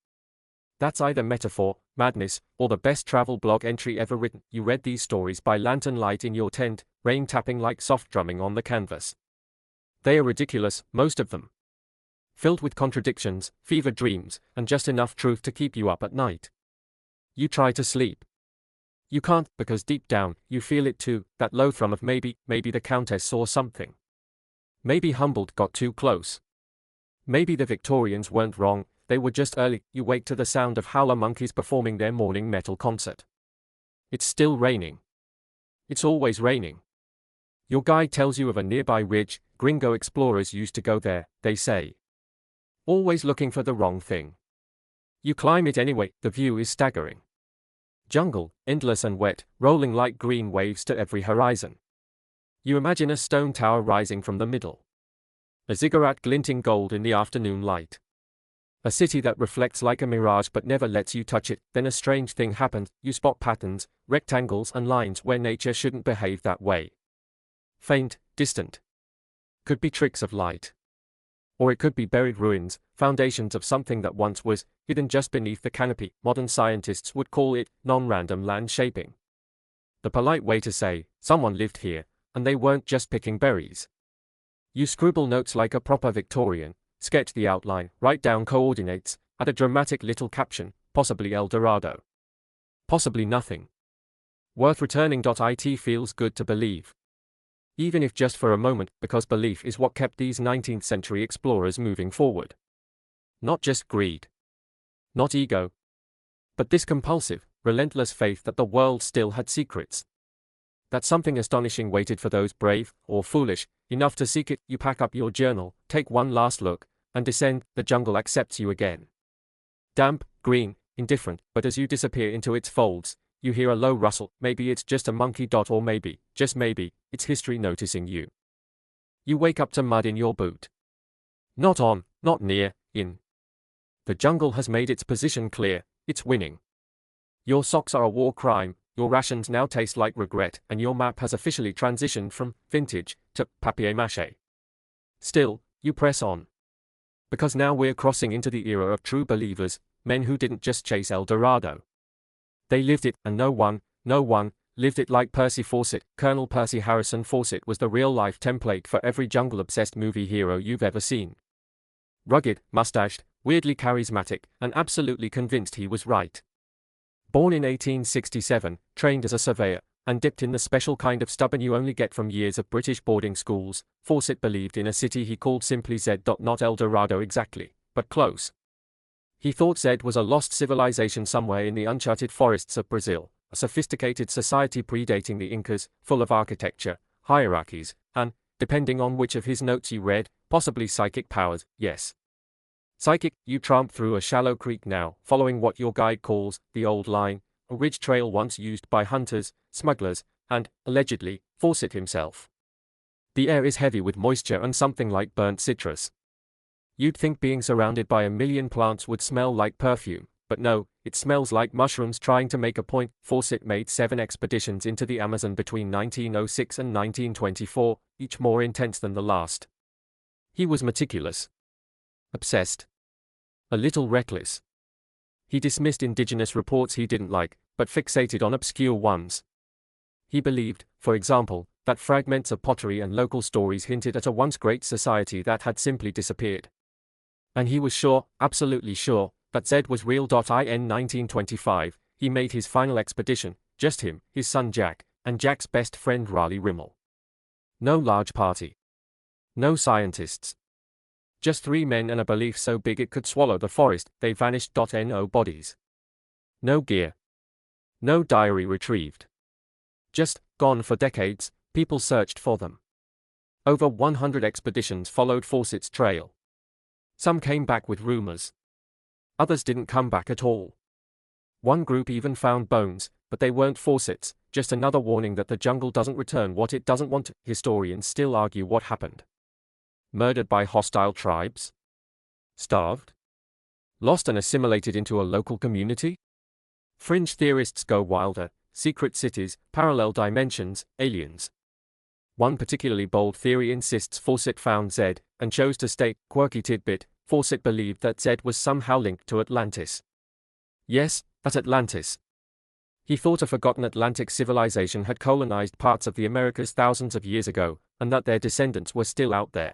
That's either metaphor, madness, or the best travel blog entry ever written. You read these stories by lantern light in your tent, rain tapping like soft drumming on the canvas. They are ridiculous, most of them. Filled with contradictions, fever dreams, and just enough truth to keep you up at night. You try to sleep. You can't, because deep down, you feel it too, that low thrum of maybe the Countess saw something. Maybe Humboldt got too close. Maybe the Victorians weren't wrong, they were just early. You wake to the sound of howler monkeys performing their morning metal concert. It's still raining. It's always raining. Your guide tells you of a nearby ridge. Gringo explorers used to go there, they say. Always looking for the wrong thing. You climb it anyway. The view is staggering. Jungle, endless and wet, rolling like green waves to every horizon. You imagine a stone tower rising from the middle. A ziggurat glinting gold in the afternoon light. A city that reflects like a mirage but never lets you touch it. Then a strange thing happens. You spot patterns, rectangles and lines where nature shouldn't behave that way. Faint, distant. Could be tricks of light. Or it could be buried ruins, foundations of something that once was, hidden just beneath the canopy. Modern scientists would call it non-random land shaping. The polite way to say, someone lived here, and they weren't just picking berries. You scribble notes like a proper Victorian, sketch the outline, write down coordinates, add a dramatic little caption, possibly El Dorado. Possibly nothing. Worth returning. It feels good to believe. Even if just for a moment, because belief is what kept these 19th century explorers moving forward. Not just greed. Not ego. But this compulsive, relentless faith that the world still had secrets. That something astonishing waited for those brave, or foolish, enough to seek it. You pack up your journal, take one last look, and descend. The jungle accepts you again. Damp, green, indifferent, but as you disappear into its folds, you hear a low rustle. Maybe it's just a monkey. Or maybe, just maybe, it's history noticing you. You wake up to mud in your boot. Not on, not near, in. The jungle has made its position clear, it's winning. Your socks are a war crime, your rations now taste like regret, and your map has officially transitioned from vintage to papier-mâché. Still, you press on. Because now we're crossing into the era of true believers, men who didn't just chase El Dorado. They lived it, and no one lived it like Percy Fawcett. Colonel Percy Harrison Fawcett was the real-life template for every jungle-obsessed movie hero you've ever seen. Rugged, mustached, weirdly charismatic, and absolutely convinced he was right. Born in 1867, trained as a surveyor, and dipped in the special kind of stubborn you only get from years of British boarding schools, Fawcett believed in a city he called simply Z. Not El Dorado exactly, but close. He thought Z was a lost civilization somewhere in the uncharted forests of Brazil, a sophisticated society predating the Incas, full of architecture, hierarchies, and, depending on which of his notes you read, possibly psychic powers. Yes. Psychic. You tramp through a shallow creek now, following what your guide calls the old line, a ridge trail once used by hunters, smugglers, and, allegedly, Fawcett himself. The air is heavy with moisture and something like burnt citrus. You'd think being surrounded by a million plants would smell like perfume, but no, it smells like mushrooms trying to make a point. Fawcett made 7 expeditions into the Amazon between 1906 and 1924, each more intense than the last. He was meticulous. Obsessed. A little reckless. He dismissed indigenous reports he didn't like, but fixated on obscure ones. He believed, for example, that fragments of pottery and local stories hinted at a once great society that had simply disappeared. And he was sure, absolutely sure, that Z was real. In 1925, he made his final expedition, just him, his son Jack, and Jack's best friend Raleigh Rimmel. No large party. No scientists. Just 3 men and a belief so big it could swallow the forest. They vanished. No bodies. No gear. No diary retrieved. Just, gone for decades. People searched for them. Over 100 expeditions followed Fawcett's trail. Some came back with rumors. Others didn't come back at all. One group even found bones, but they weren't Fawcett's, just another warning that the jungle doesn't return what it doesn't want. Historians still argue what happened. Murdered by hostile tribes? Starved? Lost and assimilated into a local community? Fringe theorists go wilder: secret cities, parallel dimensions, aliens. One particularly bold theory insists Fawcett found Z, and chose to stay. Quirky tidbit: Fawcett believed that Z was somehow linked to Atlantis. Yes, that Atlantis. He thought a forgotten Atlantic civilization had colonized parts of the Americas thousands of years ago, and that their descendants were still out there.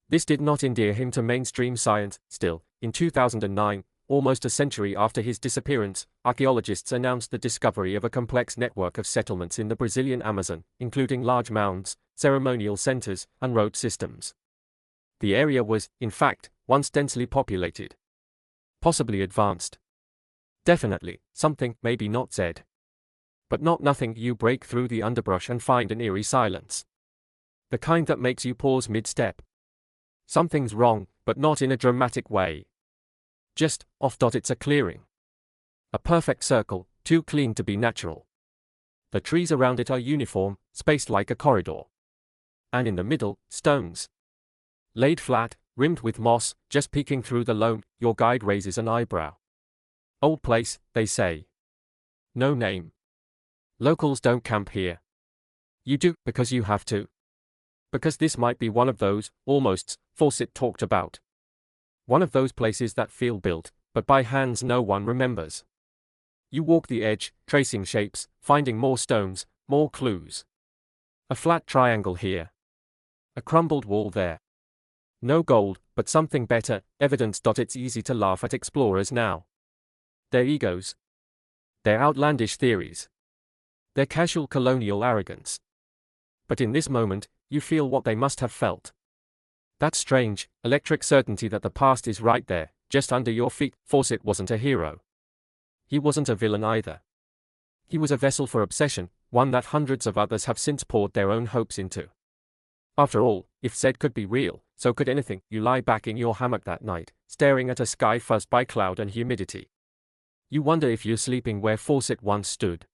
This did not endear him to mainstream science. Still, in 2009, almost a century after his disappearance, archaeologists announced the discovery of a complex network of settlements in the Brazilian Amazon, including large mounds, ceremonial centers, and road systems. The area was, in fact, once densely populated. Possibly advanced. Definitely, something, maybe not Z. But not nothing. You break through the underbrush and find an eerie silence. The kind that makes you pause mid-step. Something's wrong, but not in a dramatic way. Just, off. It's a clearing. A perfect circle, too clean to be natural. The trees around it are uniform, spaced like a corridor. And in the middle, stones. Laid flat, rimmed with moss, just peeking through the loam. Your guide raises an eyebrow. Old place, they say. No name. Locals don't camp here. You do, because you have to. Because this might be one of those almosts Fawcett talked about. One of those places that feel built, but by hands no one remembers. You walk the edge, tracing shapes, finding more stones, more clues. A flat triangle here. A crumbled wall there. No gold, but something better, evidence. It's easy to laugh at explorers now. Their egos. Their outlandish theories. Their casual colonial arrogance. But in this moment, you feel what they must have felt. That strange, electric certainty that the past is right there, just under your feet. Fawcett wasn't a hero. He wasn't a villain either. He was a vessel for obsession, one that hundreds of others have since poured their own hopes into. After all, if Z could be real, so could anything. You lie back in your hammock that night, staring at a sky fuzzed by cloud and humidity. You wonder if you're sleeping where Fawcett once stood.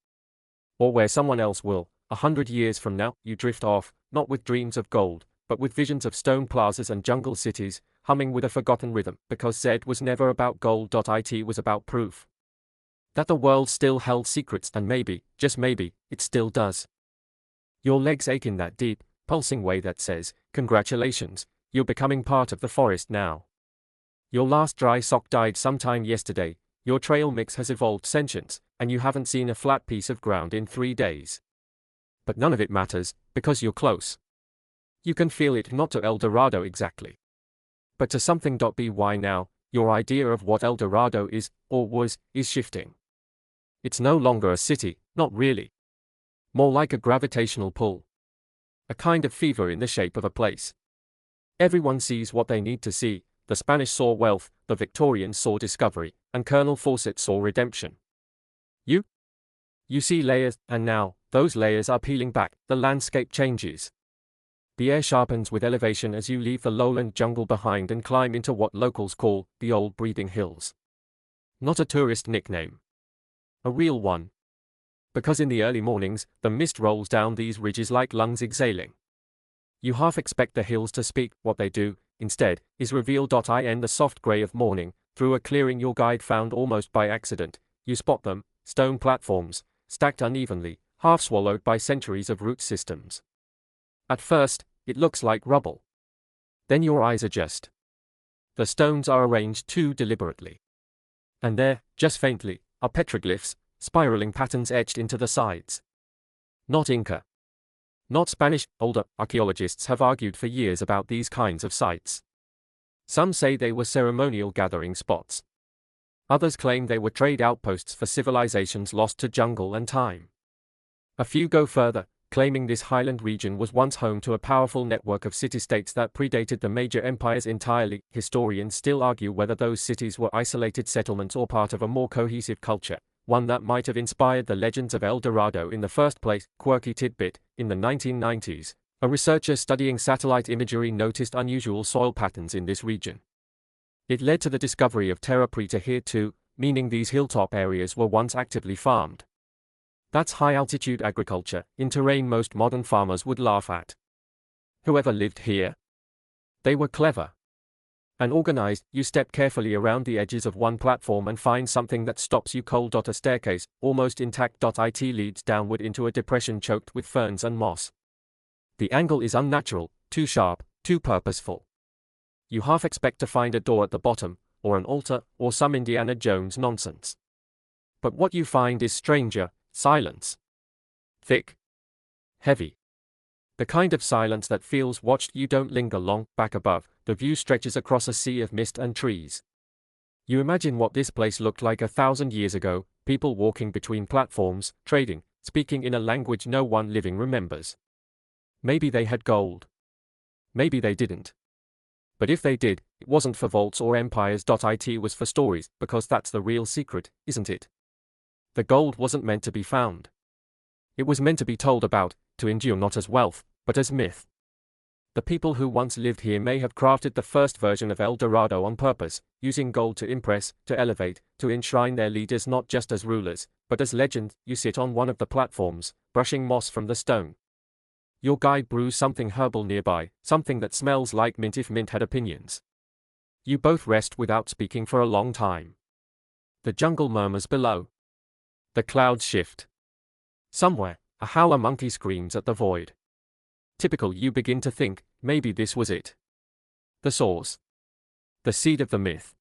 Or where someone else will. 100 years from now, you drift off, not with dreams of gold, but with visions of stone plazas and jungle cities, humming with a forgotten rhythm, because Z was never about gold. It was about proof that the world still held secrets, and maybe, just maybe, it still does. Your legs ache in that deep, pulsing way that says, congratulations, you're becoming part of the forest now. Your last dry sock died sometime yesterday, your trail mix has evolved sentience, and you haven't seen a flat piece of ground in 3 days. But none of it matters, because you're close. You can feel it, not to El Dorado exactly, but to something. By now, your idea of what El Dorado is, or was, is shifting. It's no longer a city, not really. More like a gravitational pull. A kind of fever in the shape of a place. Everyone sees what they need to see. The Spanish saw wealth, the Victorians saw discovery, and Colonel Fawcett saw redemption. You see layers, and now, those layers are peeling back, the landscape changes. The air sharpens with elevation as you leave the lowland jungle behind and climb into what locals call the Old Breathing Hills. Not a tourist nickname. A real one. Because in the early mornings, the mist rolls down these ridges like lungs exhaling. You half expect the hills to speak. What they do, instead, is reveal. In the soft grey of morning, through a clearing your guide found almost by accident, you spot them, stone platforms, stacked unevenly, half swallowed by centuries of root systems. At first, it looks like rubble. Then your eyes adjust. The stones are arranged too deliberately. And there, just faintly, are petroglyphs, spiraling patterns etched into the sides. Not Inca. Not Spanish. Older archaeologists have argued for years about these kinds of sites. Some say they were ceremonial gathering spots. Others claim they were trade outposts for civilizations lost to jungle and time. A few go further, claiming this highland region was once home to a powerful network of city-states that predated the major empires entirely. Historians still argue whether those cities were isolated settlements or part of a more cohesive culture, one that might have inspired the legends of El Dorado in the first place. Quirky tidbit: in the 1990s, a researcher studying satellite imagery noticed unusual soil patterns in this region. It led to the discovery of terra preta here too, meaning these hilltop areas were once actively farmed. That's high-altitude agriculture, in terrain most modern farmers would laugh at. Whoever lived here? They were clever and organized. You step carefully around the edges of one platform and find something that stops you cold. A staircase, almost intact. It leads downward into a depression choked with ferns and moss. The angle is unnatural, too sharp, too purposeful. You half expect to find a door at the bottom, or an altar, or some Indiana Jones nonsense. But what you find is stranger: silence. Thick. Heavy. The kind of silence that feels watched. You don't linger long. Back above, the view stretches across a sea of mist and trees. You imagine what this place looked like 1,000 years ago, people walking between platforms, trading, speaking in a language no one living remembers. Maybe they had gold. Maybe they didn't. But if they did, it wasn't for vaults or empires. It was for stories, because that's the real secret, isn't it? The gold wasn't meant to be found. It was meant to be told about, to endure not as wealth, but as myth. The people who once lived here may have crafted the first version of El Dorado on purpose, using gold to impress, to elevate, to enshrine their leaders not just as rulers, but as legend. You sit on one of the platforms, brushing moss from the stone. Your guide brews something herbal nearby, something that smells like mint if mint had opinions. You both rest without speaking for a long time. The jungle murmurs below. The clouds shift. Somewhere, a howler monkey screams at the void. Typical. You begin to think, maybe this was it. The source. The seed of the myth.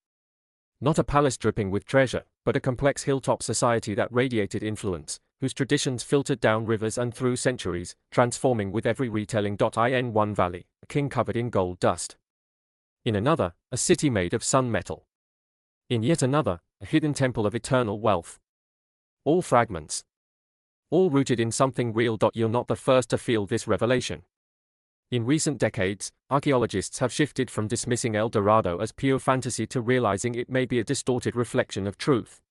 Not a palace dripping with treasure, but a complex hilltop society that radiated influence, whose traditions filtered down rivers and through centuries, transforming with every retelling. In one valley, a king covered in gold dust. In another, a city made of sun metal. In yet another, a hidden temple of eternal wealth. All fragments. All rooted in something real. You're not the first to feel this revelation. In recent decades, archaeologists have shifted from dismissing El Dorado as pure fantasy to realizing it may be a distorted reflection of truth.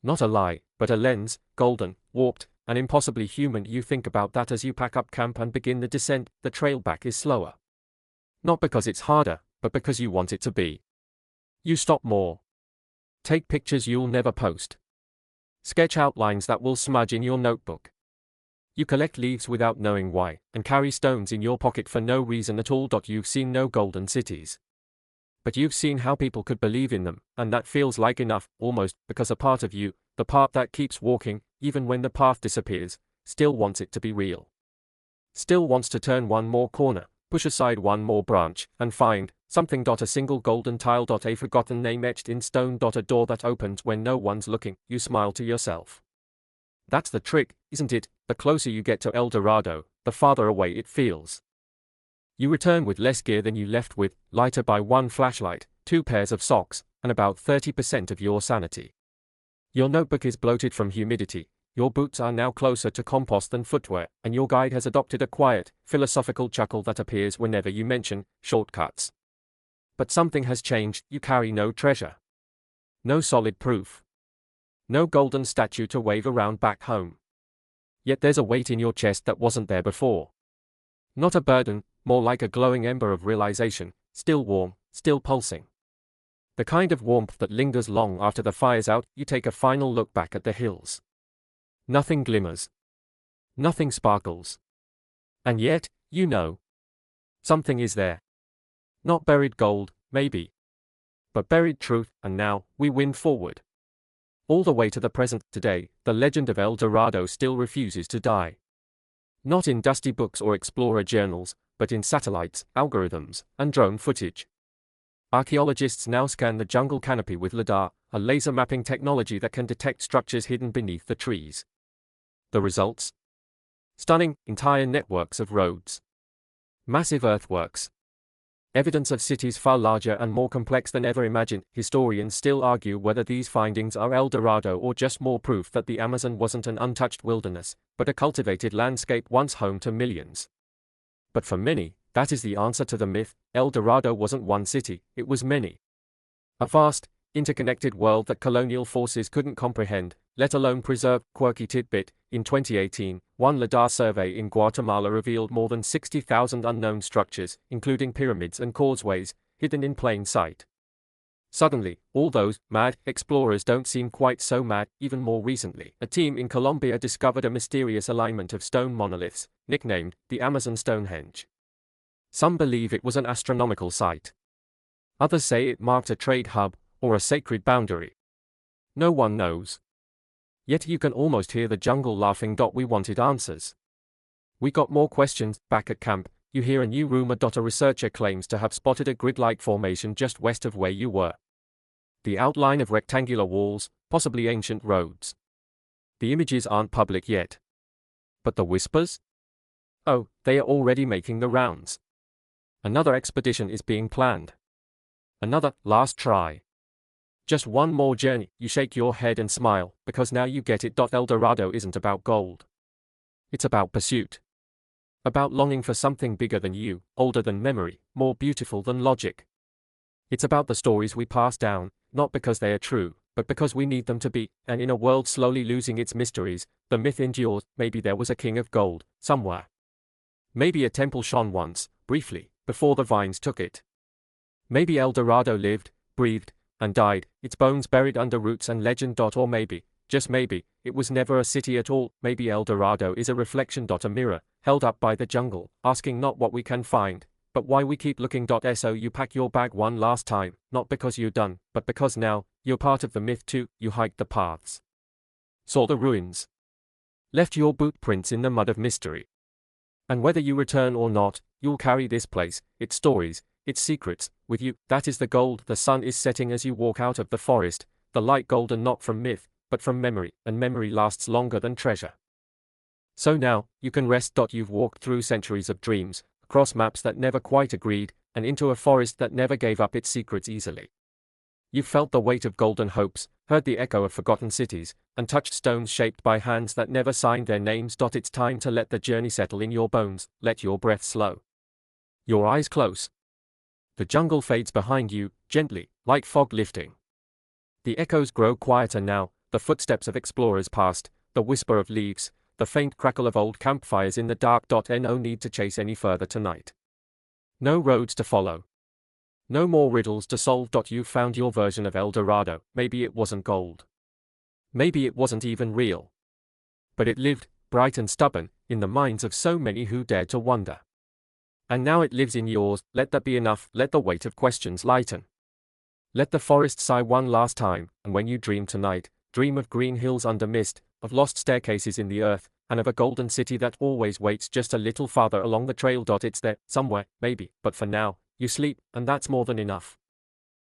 Not a lie, but a lens, golden, warped, and impossibly human. You think about that as you pack up camp and begin the descent. The trail back is slower. Not because it's harder, but because you want it to be. You stop more. Take pictures you'll never post. Sketch outlines that will smudge in your notebook. You collect leaves without knowing why, and carry stones in your pocket for no reason at all. You've seen no golden cities. But you've seen how people could believe in them, and that feels like enough, almost, because a part of you, the part that keeps walking, even when the path disappears, still wants it to be real. Still wants to turn one more corner, push aside one more branch, and find something. A single golden tile. A forgotten name etched in stone. A door that opens when no one's looking. You smile to yourself. That's the trick, isn't it? The closer you get to El Dorado, the farther away it feels. You return with less gear than you left with, lighter by one flashlight, 2 pairs of socks, and about 30% of your sanity. Your notebook is bloated from humidity, your boots are now closer to compost than footwear, and your guide has adopted a quiet, philosophical chuckle that appears whenever you mention shortcuts. But something has changed. You carry no treasure. No solid proof. No golden statue to wave around back home. Yet there's a weight in your chest that wasn't there before. Not a burden, more like a glowing ember of realization, still warm, still pulsing. The kind of warmth that lingers long after the fire's out. You take a final look back at the hills. Nothing glimmers. Nothing sparkles. And yet, you know. Something is there. Not buried gold, maybe. But buried truth, and now, we wind forward. All the way to the present. Today, the legend of El Dorado still refuses to die. Not in dusty books or explorer journals, but in satellites, algorithms, and drone footage. Archaeologists now scan the jungle canopy with LiDAR, a laser mapping technology that can detect structures hidden beneath the trees. The results? Stunning, entire networks of roads. Massive earthworks. Evidence of cities far larger and more complex than ever imagined. Historians still argue whether these findings are El Dorado or just more proof that the Amazon wasn't an untouched wilderness, but a cultivated landscape once home to millions. But for many, that is the answer to the myth. El Dorado wasn't one city, it was many. A vast, interconnected world that colonial forces couldn't comprehend, let alone preserve. Quirky tidbit, in 2018, one LiDAR survey in Guatemala revealed more than 60,000 unknown structures, including pyramids and causeways, hidden in plain sight. Suddenly, all those mad explorers don't seem quite so mad. Even more recently, a team in Colombia discovered a mysterious alignment of stone monoliths, nicknamed the Amazon Stonehenge. Some believe it was an astronomical site. Others say it marked a trade hub, or a sacred boundary. No one knows. Yet you can almost hear the jungle laughing. We wanted answers. We got more questions. Back at camp, you hear a new rumor. A researcher claims to have spotted a grid-like formation just west of where you were. The outline of rectangular walls, possibly ancient roads. The images aren't public yet. But the whispers? Oh, they are already making the rounds. Another expedition is being planned. Another last try. Just one more journey. You shake your head and smile, because now you get it. El Dorado isn't about gold. It's about pursuit. About longing for something bigger than you, older than memory, more beautiful than logic. It's about the stories we pass down, not because they are true, but because we need them to be. And in a world slowly losing its mysteries, the myth endures. Maybe there was a king of gold, somewhere. Maybe a temple shone once, briefly, before the vines took it. Maybe El Dorado lived, breathed, and died, its bones buried under roots and legend. Or maybe, just maybe, it was never a city at all. Maybe El Dorado is a reflection. A mirror, held up by the jungle, asking not what we can find, but why we keep looking. So you pack your bag one last time, not because you're done, but because now, you're part of the myth too. You hiked the paths. Saw the ruins. Left your boot prints in the mud of mystery. And whether you return or not, you'll carry this place, its stories, its secrets, with you. That is the gold. The sun is setting as you walk out of the forest, the light golden not from myth, but from memory, and memory lasts longer than treasure. So now, you can rest. You've walked through centuries of dreams, across maps that never quite agreed, and into a forest that never gave up its secrets easily. You've felt the weight of golden hopes, heard the echo of forgotten cities, and touched stones shaped by hands that never signed their names. It's time to let the journey settle in your bones, let your breath slow. Your eyes close. The jungle fades behind you, gently, like fog lifting. The echoes grow quieter now, the footsteps of explorers past, the whisper of leaves, the faint crackle of old campfires in the dark. No need to chase any further tonight. No roads to follow. No more riddles to solve. You've found your version of El Dorado. Maybe it wasn't gold. Maybe it wasn't even real. But it lived, bright and stubborn, in the minds of so many who dared to wonder. And now it lives in yours. Let that be enough. Let the weight of questions lighten. Let the forest sigh one last time, and when you dream tonight, dream of green hills under mist, of lost staircases in the earth, and of a golden city that always waits just a little farther along the trail. It's there, somewhere, maybe, but for now, you sleep, and that's more than enough.